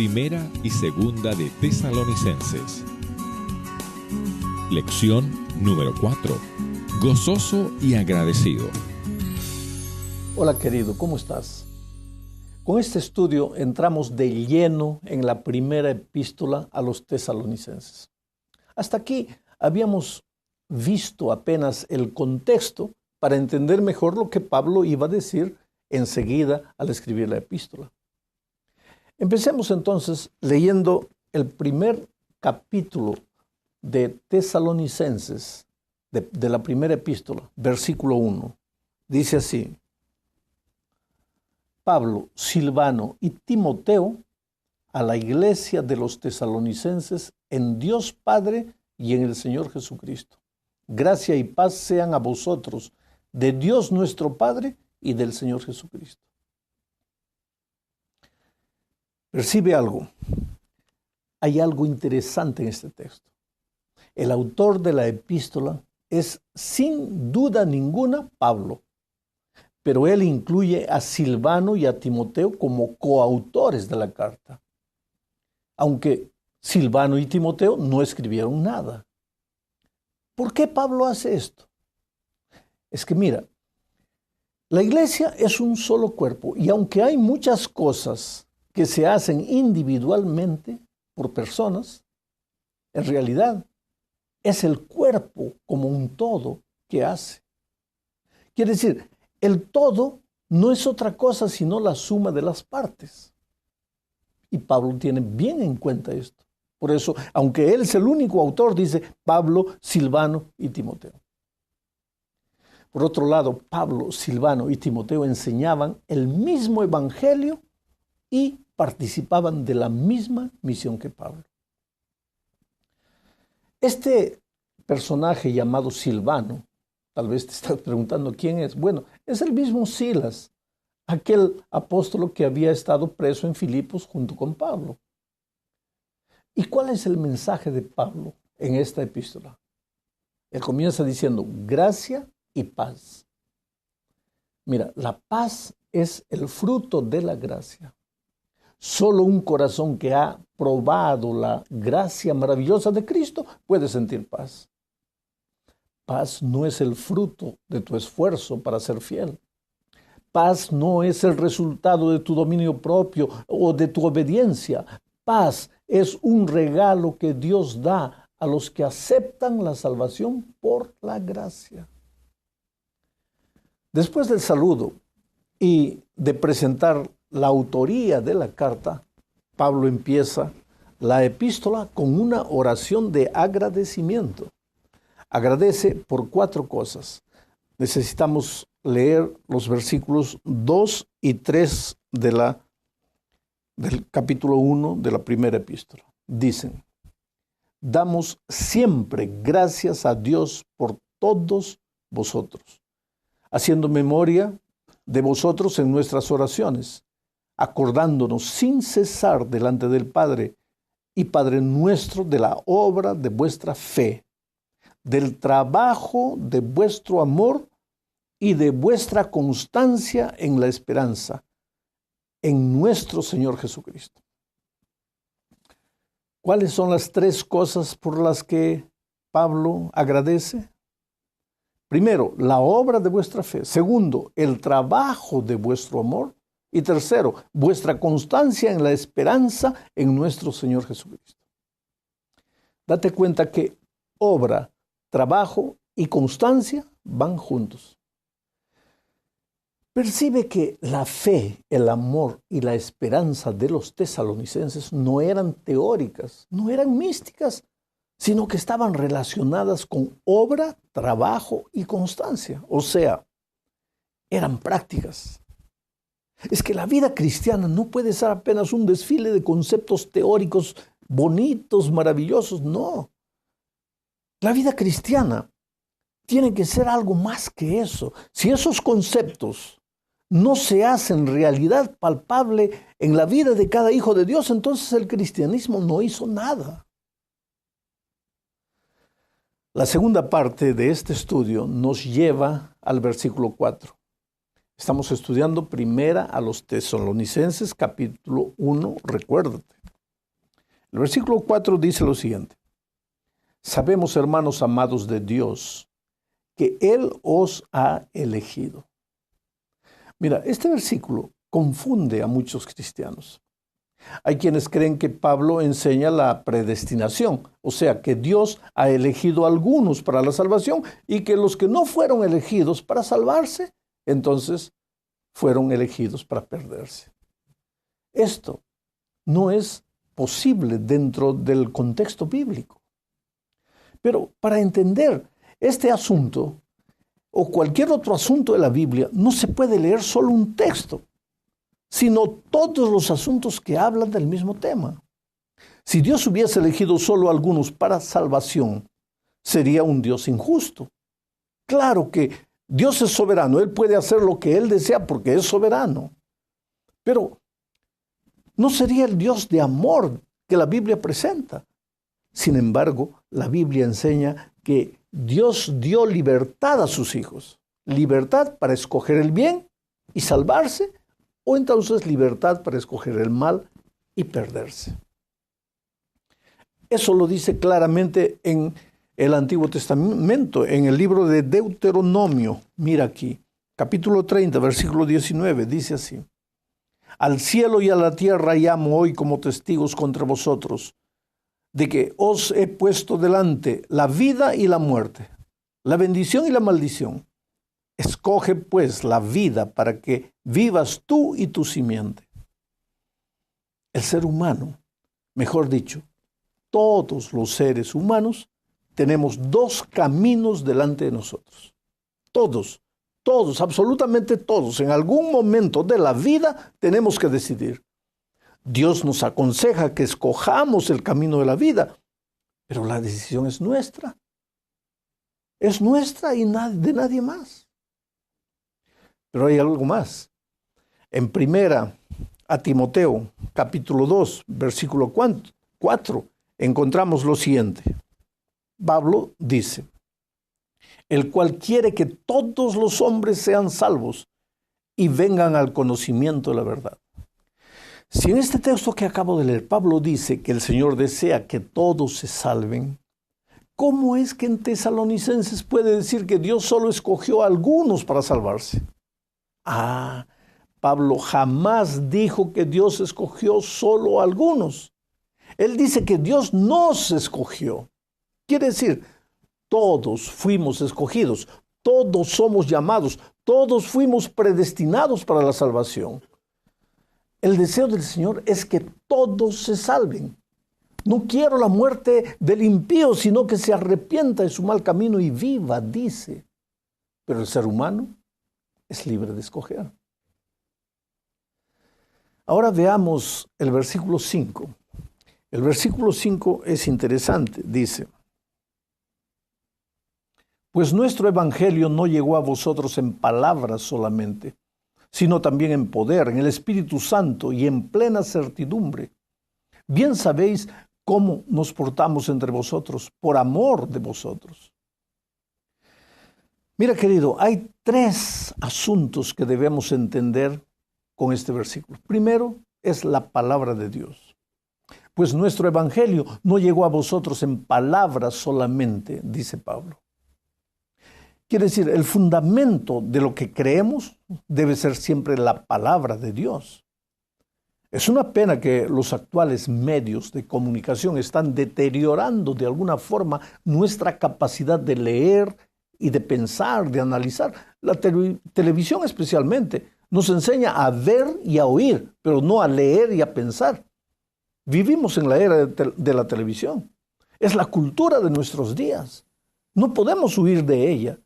Primera y Segunda de Tesalonicenses. Lección número 4. Gozoso y agradecido. Hola querido, ¿cómo estás? Con este estudio entramos de lleno en la primera epístola a los tesalonicenses. Hasta aquí habíamos visto apenas el contexto para entender mejor lo que Pablo iba a decir enseguida al escribir la epístola. Empecemos entonces leyendo el primer capítulo de Tesalonicenses, de la primera epístola, versículo 1. Dice así: Pablo, Silvano y Timoteo, a la iglesia de los tesalonicenses en Dios Padre y en el Señor Jesucristo. Gracia y paz sean a vosotros, de Dios nuestro Padre y del Señor Jesucristo. Percibe algo. Hay algo interesante en este texto. El autor de la epístola es sin duda ninguna Pablo, pero él incluye a Silvano y a Timoteo como coautores de la carta, aunque Silvano y Timoteo no escribieron nada. ¿Por qué Pablo hace esto? Es que mira, la iglesia es un solo cuerpo y aunque hay muchas cosas que se hacen individualmente por personas, en realidad es el cuerpo como un todo que hace. Quiere decir, el todo no es otra cosa sino la suma de las partes. Y Pablo tiene bien en cuenta esto. Por eso, aunque él es el único autor, dice Pablo, Silvano y Timoteo. Por otro lado, Pablo, Silvano y Timoteo enseñaban el mismo evangelio y participaban de la misma misión que Pablo. Este personaje llamado Silvano, tal vez te estás preguntando quién es. Bueno, es el mismo Silas, aquel apóstolo que había estado preso en Filipos junto con Pablo. ¿Y cuál es el mensaje de Pablo en esta epístola? Él comienza diciendo gracia y paz. Mira, la paz es el fruto de la gracia. Solo un corazón que ha probado la gracia maravillosa de Cristo puede sentir paz. Paz no es el fruto de tu esfuerzo para ser fiel. Paz no es el resultado de tu dominio propio o de tu obediencia. Paz es un regalo que Dios da a los que aceptan la salvación por la gracia. Después del saludo y de presentar la autoría de la carta, Pablo empieza la epístola con una oración de agradecimiento. Agradece por 4 cosas. Necesitamos leer los versículos 2 y 3 del capítulo 1 de la primera epístola. Dicen: damos siempre gracias a Dios por todos vosotros, haciendo memoria de vosotros en nuestras oraciones, acordándonos sin cesar delante del Padre y Padre nuestro de la obra de vuestra fe, del trabajo de vuestro amor y de vuestra constancia en la esperanza, en nuestro Señor Jesucristo. ¿Cuáles son las 3 cosas por las que Pablo agradece? Primero, la obra de vuestra fe. Segundo, el trabajo de vuestro amor. Y tercero, vuestra constancia en la esperanza en nuestro Señor Jesucristo. Date cuenta que obra, trabajo y constancia van juntos. Percibe que la fe, el amor y la esperanza de los tesalonicenses no eran teóricas, no eran místicas, sino que estaban relacionadas con obra, trabajo y constancia. O sea, eran prácticas. Es que la vida cristiana no puede ser apenas un desfile de conceptos teóricos bonitos, maravillosos. No. La vida cristiana tiene que ser algo más que eso. Si esos conceptos no se hacen realidad palpable en la vida de cada hijo de Dios, entonces el cristianismo no hizo nada. La segunda parte de este estudio nos lleva al versículo 4. Estamos estudiando primera a los tesalonicenses, capítulo 1, recuérdate. El versículo 4 dice lo siguiente: sabemos, hermanos amados de Dios, que Él os ha elegido. Mira, este versículo confunde a muchos cristianos. Hay quienes creen que Pablo enseña la predestinación, o sea, que Dios ha elegido a algunos para la salvación y que los que no fueron elegidos para salvarse, entonces fueron elegidos para perderse. Esto no es posible dentro del contexto bíblico. Pero para entender este asunto o cualquier otro asunto de la Biblia, no se puede leer solo un texto, sino todos los asuntos que hablan del mismo tema. Si Dios hubiese elegido solo a algunos para salvación, sería un Dios injusto. Claro que Dios es soberano, Él puede hacer lo que Él desea porque es soberano. Pero no sería el Dios de amor que la Biblia presenta. Sin embargo, la Biblia enseña que Dios dio libertad a sus hijos. Libertad para escoger el bien y salvarse, o entonces libertad para escoger el mal y perderse. Eso lo dice claramente en el Antiguo Testamento, en el libro de Deuteronomio. Mira aquí, capítulo 30, versículo 19, dice así: al cielo y a la tierra llamo hoy como testigos contra vosotros, de que os he puesto delante la vida y la muerte, la bendición y la maldición. Escoge pues la vida para que vivas tú y tu simiente. El ser humano, mejor dicho, todos los seres humanos, tenemos dos caminos delante de nosotros. Todos, absolutamente todos, en algún momento de la vida tenemos que decidir. Dios nos aconseja que escojamos el camino de la vida, pero la decisión es nuestra. Es nuestra y de nadie más. Pero hay algo más. En primera a Timoteo, capítulo 2, versículo 4, encontramos lo siguiente. Pablo dice: el cual quiere que todos los hombres sean salvos y vengan al conocimiento de la verdad. Si en este texto que acabo de leer, Pablo dice que el Señor desea que todos se salven, ¿cómo es que en Tesalonicenses puede decir que Dios solo escogió a algunos para salvarse? Pablo jamás dijo que Dios escogió solo a algunos. Él dice que Dios nos escogió. Quiere decir, todos fuimos escogidos, todos somos llamados, todos fuimos predestinados para la salvación. El deseo del Señor es que todos se salven. No quiero la muerte del impío, sino que se arrepienta de su mal camino y viva, dice. Pero el ser humano es libre de escoger. Ahora veamos el versículo 5. El versículo 5 es interesante, dice: pues nuestro evangelio no llegó a vosotros en palabras solamente, sino también en poder, en el Espíritu Santo y en plena certidumbre. Bien sabéis cómo nos portamos entre vosotros, por amor de vosotros. Mira, querido, hay 3 asuntos que debemos entender con este versículo. Primero es la palabra de Dios. Pues nuestro evangelio no llegó a vosotros en palabras solamente, dice Pablo. Quiere decir, el fundamento de lo que creemos debe ser siempre la palabra de Dios. Es una pena que los actuales medios de comunicación están deteriorando de alguna forma nuestra capacidad de leer y de pensar, de analizar. La televisión especialmente nos enseña a ver y a oír, pero no a leer y a pensar. Vivimos en la era de la televisión. Es la cultura de nuestros días. No podemos huir de ella.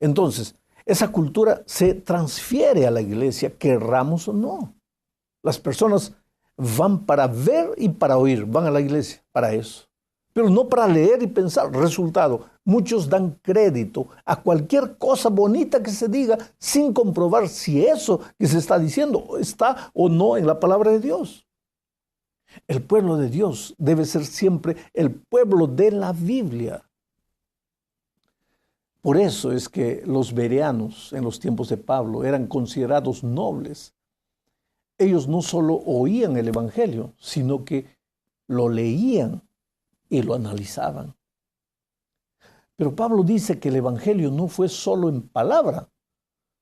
Entonces, esa cultura se transfiere a la iglesia, querramos o no. Las personas van para ver y para oír, van a la iglesia para eso, pero no para leer y pensar. Resultado, muchos dan crédito a cualquier cosa bonita que se diga sin comprobar si eso que se está diciendo está o no en la palabra de Dios. El pueblo de Dios debe ser siempre el pueblo de la Biblia. Por eso es que los bereanos en los tiempos de Pablo eran considerados nobles. Ellos no solo oían el evangelio, sino que lo leían y lo analizaban. Pero Pablo dice que el Evangelio no fue solo en palabra,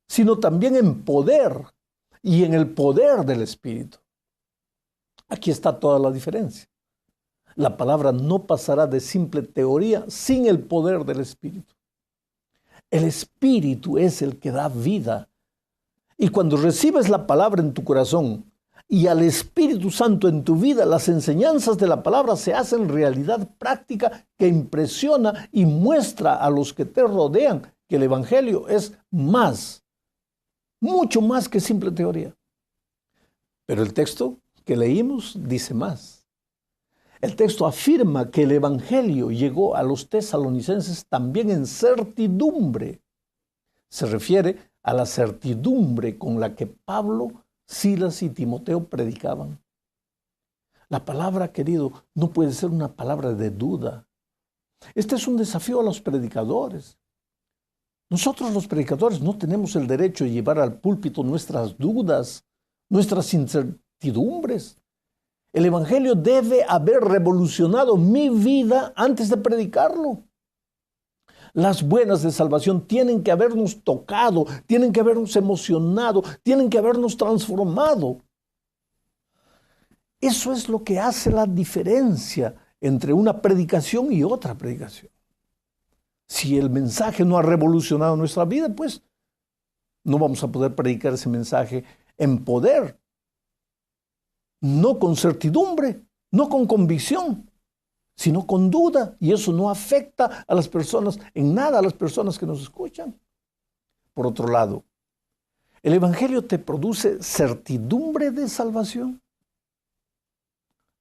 sino también en poder y en el poder del Espíritu. Aquí está toda la diferencia. La palabra no pasará de simple teoría sin el poder del Espíritu. El Espíritu es el que da vida. Y cuando recibes la palabra en tu corazón y al Espíritu Santo en tu vida, las enseñanzas de la palabra se hacen realidad práctica que impresiona y muestra a los que te rodean que el Evangelio es más, mucho más que simple teoría. Pero el texto que leímos dice más. El texto afirma que el Evangelio llegó a los tesalonicenses también en certidumbre. Se refiere a la certidumbre con la que Pablo, Silas y Timoteo predicaban. La palabra, querido, no puede ser una palabra de duda. Este es un desafío a los predicadores. Nosotros los predicadores no tenemos el derecho de llevar al púlpito nuestras dudas, nuestras incertidumbres. El Evangelio debe haber revolucionado mi vida antes de predicarlo. Las buenas de salvación tienen que habernos tocado, tienen que habernos emocionado, tienen que habernos transformado. Eso es lo que hace la diferencia entre una predicación y otra predicación. Si el mensaje no ha revolucionado nuestra vida, pues no vamos a poder predicar ese mensaje en poder, no con certidumbre, no con convicción, sino con duda. Y eso no afecta a las personas, en nada a las personas que nos escuchan. Por otro lado, ¿el Evangelio te produce certidumbre de salvación?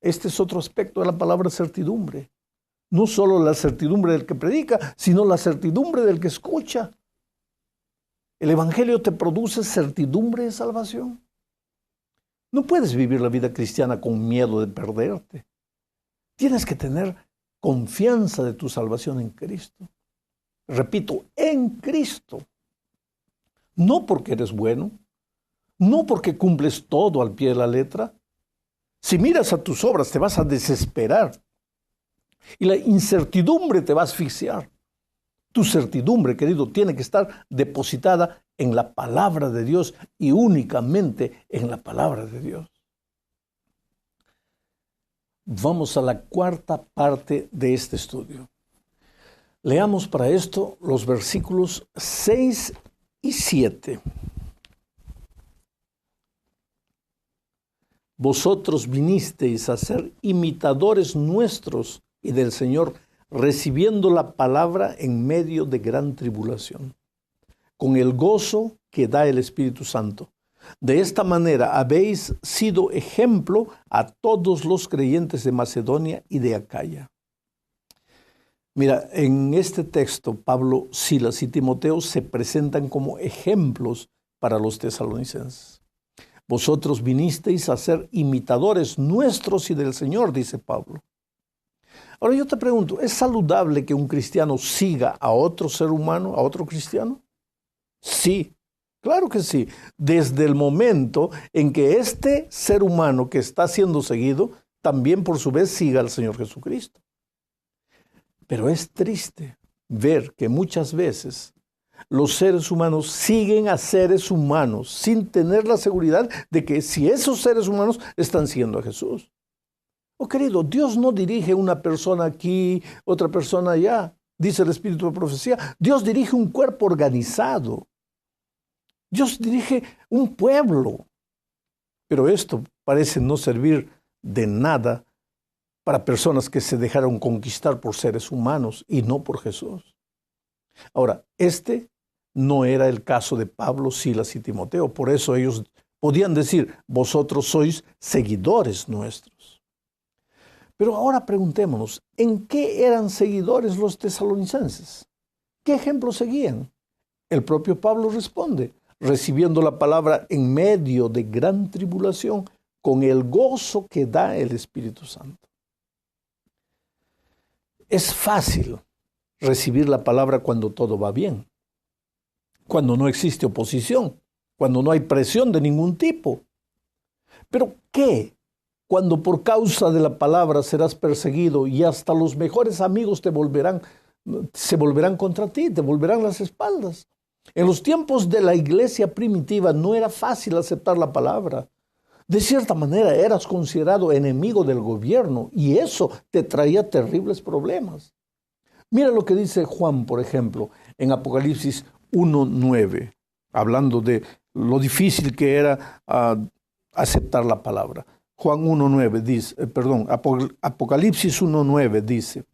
Este es otro aspecto de la palabra certidumbre. No solo la certidumbre del que predica, sino la certidumbre del que escucha. ¿El Evangelio te produce certidumbre de salvación? No puedes vivir la vida cristiana con miedo de perderte. Tienes que tener confianza de tu salvación en Cristo. Repito, en Cristo. No porque eres bueno, no porque cumples todo al pie de la letra. Si miras a tus obras te vas a desesperar y la incertidumbre te va a asfixiar. Tu certidumbre, querido, tiene que estar depositada en la palabra de Dios y únicamente en la palabra de Dios. Vamos a la cuarta parte de este estudio. Leamos para esto los versículos 6 y 7. Vosotros vinisteis a ser imitadores nuestros y del Señor, recibiendo la palabra en medio de gran tribulación, con el gozo que da el Espíritu Santo. De esta manera habéis sido ejemplo a todos los creyentes de Macedonia y de Acaya. Mira, en este texto, Pablo, Silas y Timoteo se presentan como ejemplos para los tesalonicenses. Vosotros vinisteis a ser imitadores nuestros y del Señor, dice Pablo. Ahora yo te pregunto, ¿es saludable que un cristiano siga a otro ser humano, a otro cristiano? Sí, claro que sí. Desde el momento en que este ser humano que está siendo seguido, también por su vez siga al Señor Jesucristo. Pero es triste ver que muchas veces los seres humanos siguen a seres humanos sin tener la seguridad de que si esos seres humanos están siguiendo a Jesús. Oh, querido, Dios no dirige una persona aquí, otra persona allá, dice el Espíritu de Profecía. Dios dirige un cuerpo organizado. Dios dirige un pueblo. Pero esto parece no servir de nada para personas que se dejaron conquistar por seres humanos y no por Jesús. Ahora, este no era el caso de Pablo, Silas y Timoteo. Por eso ellos podían decir, vosotros sois seguidores nuestros. Pero ahora preguntémonos, ¿en qué eran seguidores los tesalonicenses? ¿Qué ejemplo seguían? El propio Pablo responde, recibiendo la palabra en medio de gran tribulación, con el gozo que da el Espíritu Santo. Es fácil recibir la palabra cuando todo va bien, cuando no existe oposición, cuando no hay presión de ningún tipo. Pero ¿qué cuando por causa de la palabra serás perseguido y hasta los mejores amigos se volverán contra ti, te volverán las espaldas. En los tiempos de la iglesia primitiva no era fácil aceptar la palabra. De cierta manera eras considerado enemigo del gobierno y eso te traía terribles problemas. Mira lo que dice Juan, por ejemplo, en Apocalipsis 1:9, hablando de lo difícil que era aceptar la palabra. Juan 1:9 dice, Apocalipsis 1:9 dice: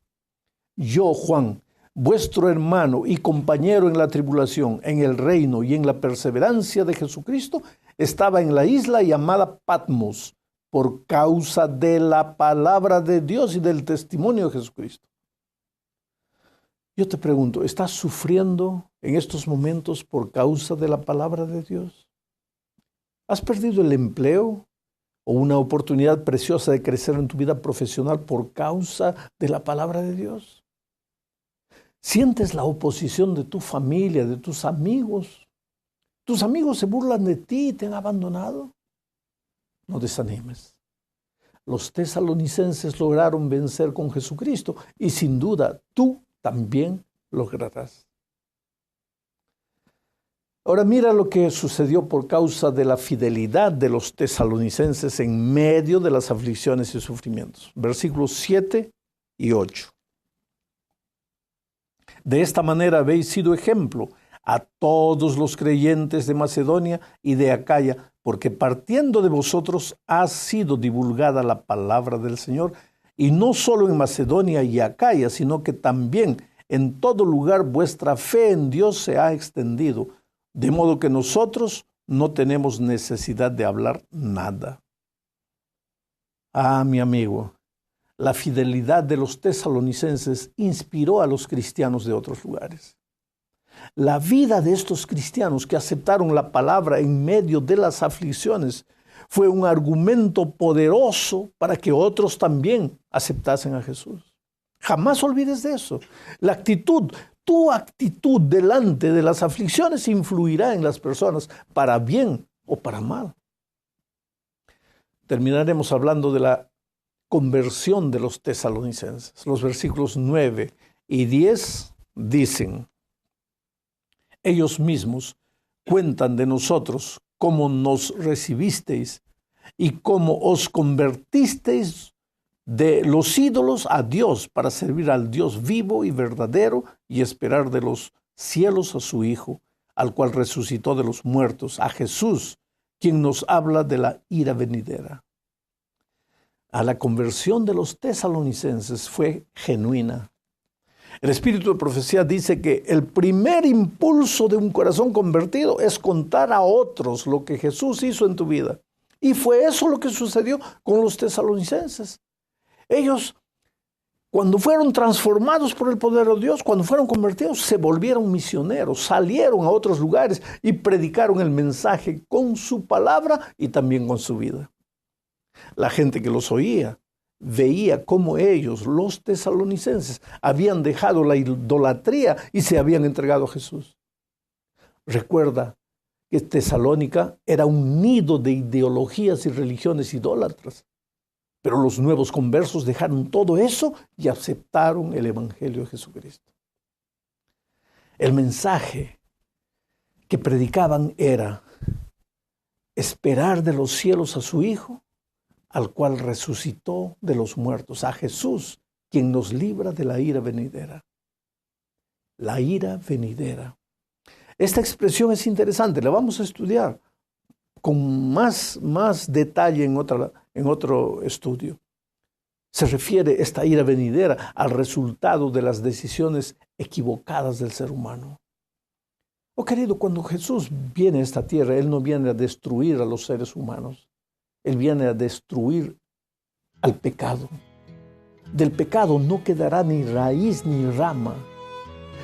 yo, Juan, vuestro hermano y compañero en la tribulación, en el reino y en la perseverancia de Jesucristo, estaba en la isla llamada Patmos por causa de la palabra de Dios y del testimonio de Jesucristo. Yo te pregunto, ¿estás sufriendo en estos momentos por causa de la palabra de Dios? ¿Has perdido el empleo o una oportunidad preciosa de crecer en tu vida profesional por causa de la palabra de Dios? ¿Sientes la oposición de tu familia, de tus amigos? ¿Tus amigos se burlan de ti y te han abandonado? No desanimes. Los tesalonicenses lograron vencer con Jesucristo y sin duda tú también lograrás. Ahora mira lo que sucedió por causa de la fidelidad de los tesalonicenses en medio de las aflicciones y sufrimientos. Versículos 7 y 8. De esta manera habéis sido ejemplo a todos los creyentes de Macedonia y de Acaya, porque partiendo de vosotros ha sido divulgada la palabra del Señor, y no solo en Macedonia y Acaya, sino que también en todo lugar vuestra fe en Dios se ha extendido, de modo que nosotros no tenemos necesidad de hablar nada. Ah, mi amigo, la fidelidad de los tesalonicenses inspiró a los cristianos de otros lugares. La vida de estos cristianos que aceptaron la palabra en medio de las aflicciones fue un argumento poderoso para que otros también aceptasen a Jesús. Jamás olvides de eso. Tu actitud delante de las aflicciones influirá en las personas para bien o para mal. Terminaremos hablando de la conversión de los tesalonicenses. Los versículos 9 y 10 dicen: ellos mismos cuentan de nosotros cómo nos recibisteis y cómo os convertisteis de los ídolos a Dios para servir al Dios vivo y verdadero y esperar de los cielos a su Hijo, al cual resucitó de los muertos, a Jesús, quien nos habla de la ira venidera. A la conversión de los tesalonicenses fue genuina. El espíritu de profecía dice que el primer impulso de un corazón convertido es contar a otros lo que Jesús hizo en tu vida. Y fue eso lo que sucedió con los tesalonicenses. Ellos, cuando fueron transformados por el poder de Dios, cuando fueron convertidos, se volvieron misioneros, salieron a otros lugares y predicaron el mensaje con su palabra y también con su vida. La gente que los oía veía cómo ellos, los tesalonicenses, habían dejado la idolatría y se habían entregado a Jesús. Recuerda que Tesalónica era un nido de ideologías y religiones idólatras. Pero los nuevos conversos dejaron todo eso y aceptaron el Evangelio de Jesucristo. El mensaje que predicaban era esperar de los cielos a su Hijo, al cual resucitó de los muertos, a Jesús, quien nos libra de la ira venidera. La ira venidera. Esta expresión es interesante, la vamos a estudiar con más detalle en otro estudio. Se refiere esta ira venidera al resultado de las decisiones equivocadas del ser humano. Oh querido, cuando Jesús viene a esta tierra, Él no viene a destruir a los seres humanos. Él viene a destruir al pecado. Del pecado no quedará ni raíz ni rama.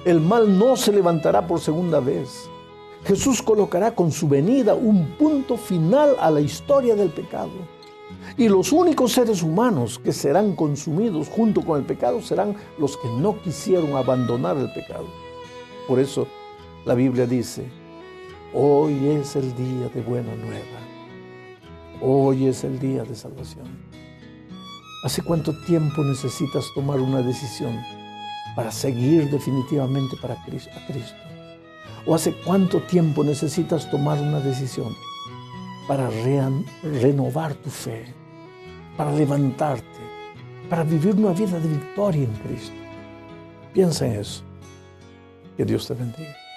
El mal no se levantará por segunda vez. Jesús colocará con su venida un punto final a la historia del pecado. Y los únicos seres humanos que serán consumidos junto con el pecado serán los que no quisieron abandonar el pecado. Por eso la Biblia dice: hoy es el día de buena nueva. Hoy es el día de salvación. ¿Hace cuánto tiempo necesitas tomar una decisión para seguir definitivamente a Cristo? ¿O hace cuánto tiempo necesitas tomar una decisión para renovar tu fe, para levantarte, para vivir una vida de victoria en Cristo? Piensa en eso. Que Dios te bendiga.